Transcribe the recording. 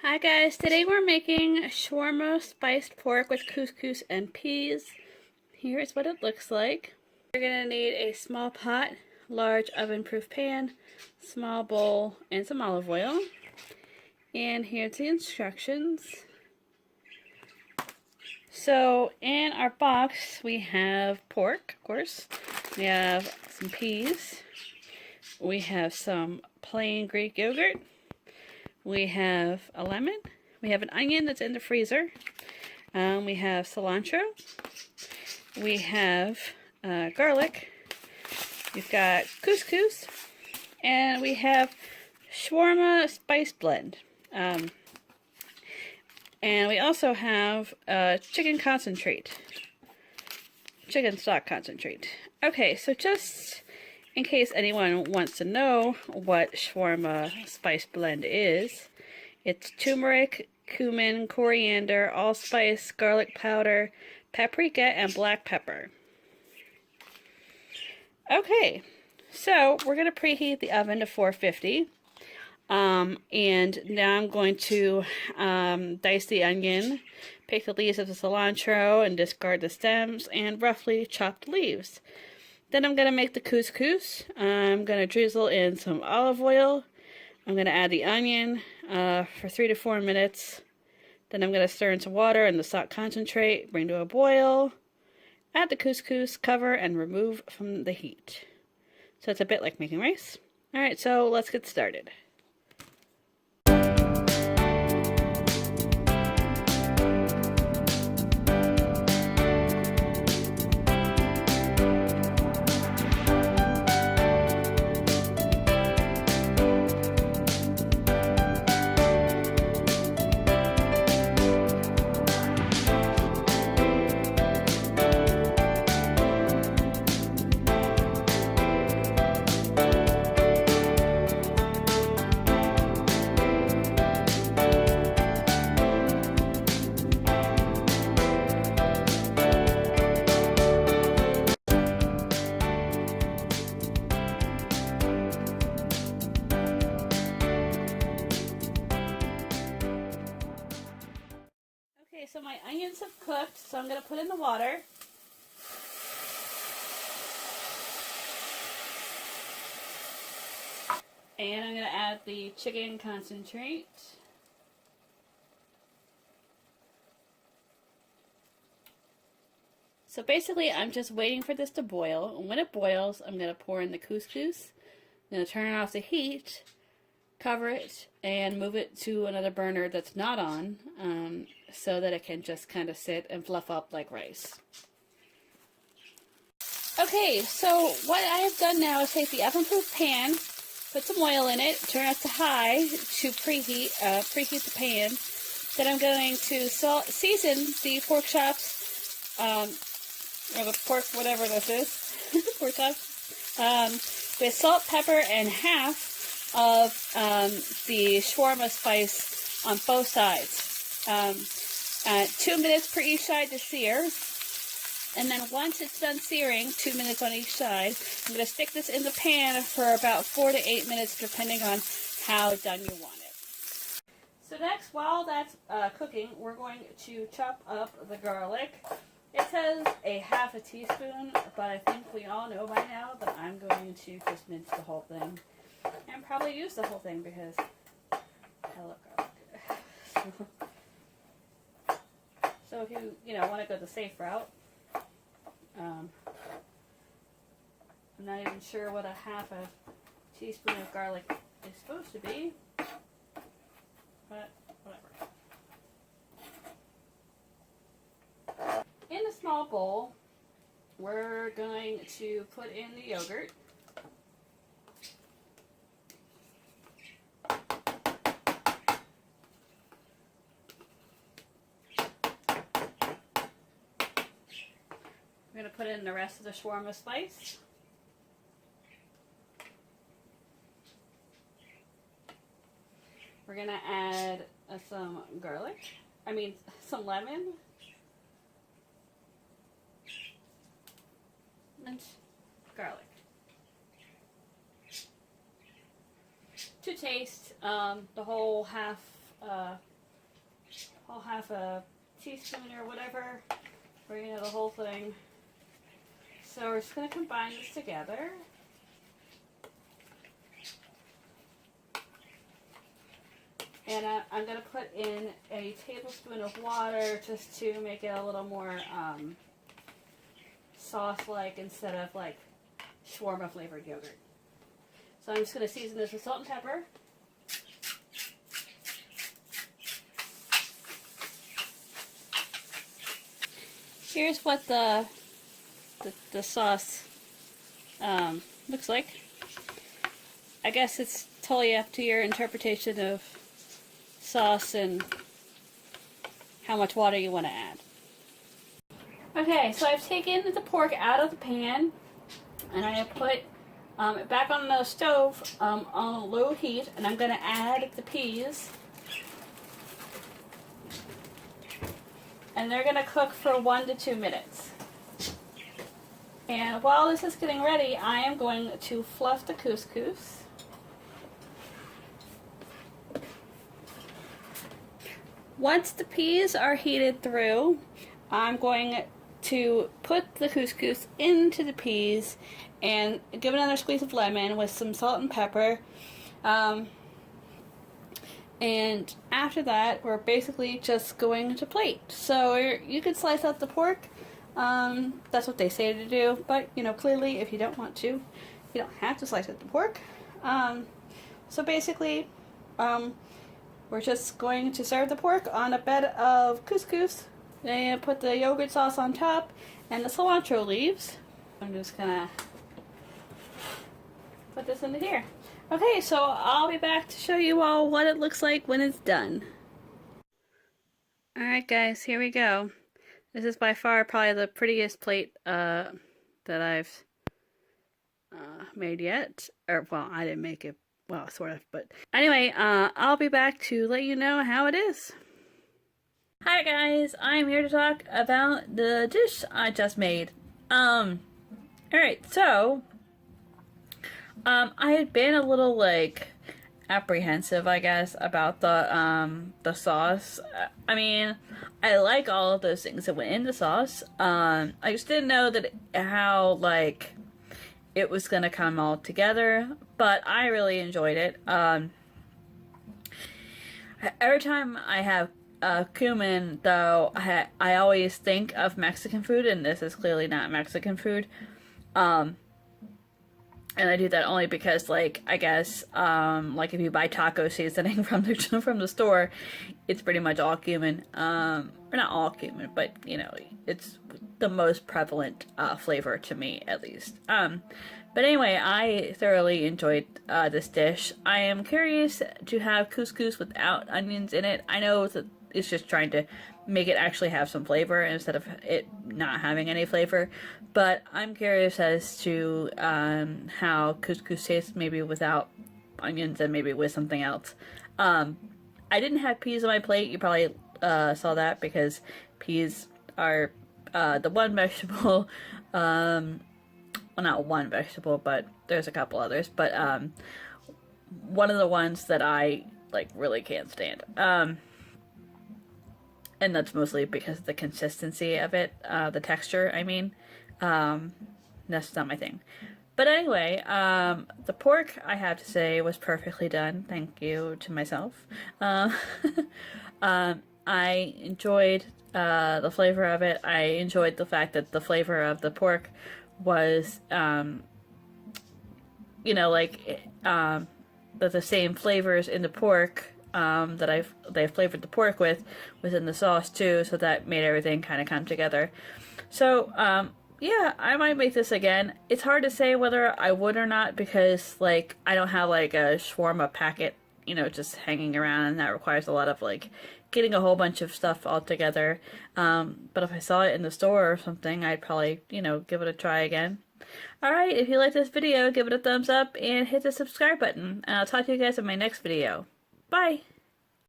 Hi guys, today we're making shawarma spiced pork with couscous and peas. Here's what it looks like. You're going to need a small pot, large oven-proof pan, small bowl, and some olive oil. And here's the instructions. So in our box we have pork, of course. We have some peas. We have some plain Greek yogurt. We have a lemon. We have an onion that's in the freezer. We have cilantro. We have garlic. We've got couscous. And we have Shawarma-Spiced blend. And we also have chicken concentrate. Chicken stock concentrate. Okay, so just in case anyone wants to know what Shawarma-Spiced blend is, it's turmeric, cumin, coriander, allspice, garlic powder, paprika, and black pepper. Okay, so we're going to preheat the oven to 450. And now I'm going to dice the onion, pick the leaves of the cilantro, and discard the stems, and roughly chop the leaves. Then I'm going to make the couscous. I'm going to drizzle in some olive oil. I'm going to add the onion for 3 to 4 minutes. Then I'm going to stir in some water and the stock concentrate, bring to a boil, add the couscous, cover, and remove from the heat. So it's a bit like making rice. Alright, so let's get started. Okay, so my onions have cooked, so I'm going to put in the water. And I'm going to add the chicken concentrate. So basically, I'm just waiting for this to boil. And when it boils, I'm going to pour in the couscous. I'm going to turn off the heat, cover it, and move it to another burner that's not on, so that it can just kind of sit and fluff up like rice. Okay, so what I have done now is take the oven-proof pan, put some oil in it, turn it to high to preheat the pan. Then I'm going to season the pork chops, or the pork, whatever this is, pork chops, with salt, pepper, and half of the shawarma spice on both sides. 2 minutes per each side to sear. And then once it's done searing, 2 minutes on each side, I'm going to stick this in the pan for about 4 to 8 minutes, depending on how done you want it. So next, while that's cooking, we're going to chop up the garlic. It says a half a teaspoon, but I think we all know by now that I'm going to just mince the whole thing. And probably use the whole thing because I love garlic. So if you want to go the safe route, I'm not even sure what a half a teaspoon of garlic is supposed to be, but whatever. In a small bowl, we're going to put in the yogurt. We're going to put in the rest of the shawarma spice. We're going to add some some lemon. And garlic. To taste, the whole half I'll have a teaspoon or whatever, or you know, the whole thing. So we're just going to combine this together. And I'm going to put in a tablespoon of water just to make it a little more sauce-like instead of like shawarma flavored yogurt. So I'm just going to season this with salt and pepper. Here's what the sauce looks like. I guess it's totally up to your interpretation of sauce and how much water you want to add. Okay, so I've taken the pork out of the pan and I have put it back on the stove on a low heat, and I'm going to add the peas. And they're going to cook for 1 to 2 minutes. And while this is getting ready, I am going to fluff the couscous. Once the peas are heated through, I'm going to put the couscous into the peas and give it another squeeze of lemon with some salt and pepper. And after that, we're basically just going to plate. So you could slice out the pork. That's what they say to do. But, you know, clearly if you don't want to, you don't have to slice out the pork. So basically, we're just going to serve the pork on a bed of couscous. And put the yogurt sauce on top and the cilantro leaves. I'm just gonna put this into here. Okay, so I'll be back to show you all what it looks like when it's done. Alright guys, here we go. This is by far probably the prettiest plate that I've made yet. Or, well, I didn't make it. Well, sort of, but anyway, I'll be back to let you know how it is. Hi guys, I'm here to talk about the dish I just made. Alright, so I had been a little like apprehensive, I guess, about the sauce. I mean, I like all of those things that went in the sauce. I just didn't know that how like it was gonna come all together, but I really enjoyed it. Every time I have cumin, though, I always think of Mexican food, and this is clearly not Mexican food. And I do that only because, like, I guess, like if you buy taco seasoning from the store, it's pretty much all cumin. Or not all cumin, but, you know, it's the most prevalent flavor to me, at least. But anyway, I thoroughly enjoyed this dish. I am curious to have couscous without onions in it. I know that it's just trying to make it actually have some flavor instead of it not having any flavor. But I'm curious as to how couscous tastes maybe without onions and maybe with something else. I didn't have peas on my plate. You probably saw that because peas are the one vegetable, well, not one vegetable, but there's a couple others, but one of the ones that I like really can't stand. And that's mostly because of the consistency of it, the texture, I mean. That's not my thing. But anyway, the pork, I have to say, was perfectly done. Thank you to myself. I enjoyed the flavor of it. I enjoyed the fact that the flavor of the pork was, you know, like, the same flavors in the pork that they flavored the pork with was in the sauce too, so that made everything kind of come together. So yeah, I might make this again. It's hard to say whether I would or not because like I don't have like a shawarma packet, you know, just hanging around, and that requires a lot of like getting a whole bunch of stuff all together. But if I saw it in the store or something, I'd probably, you know, give it a try again. Alright, if you like this video, give it a thumbs up and hit the subscribe button. And I'll talk to you guys in my next video. Bye!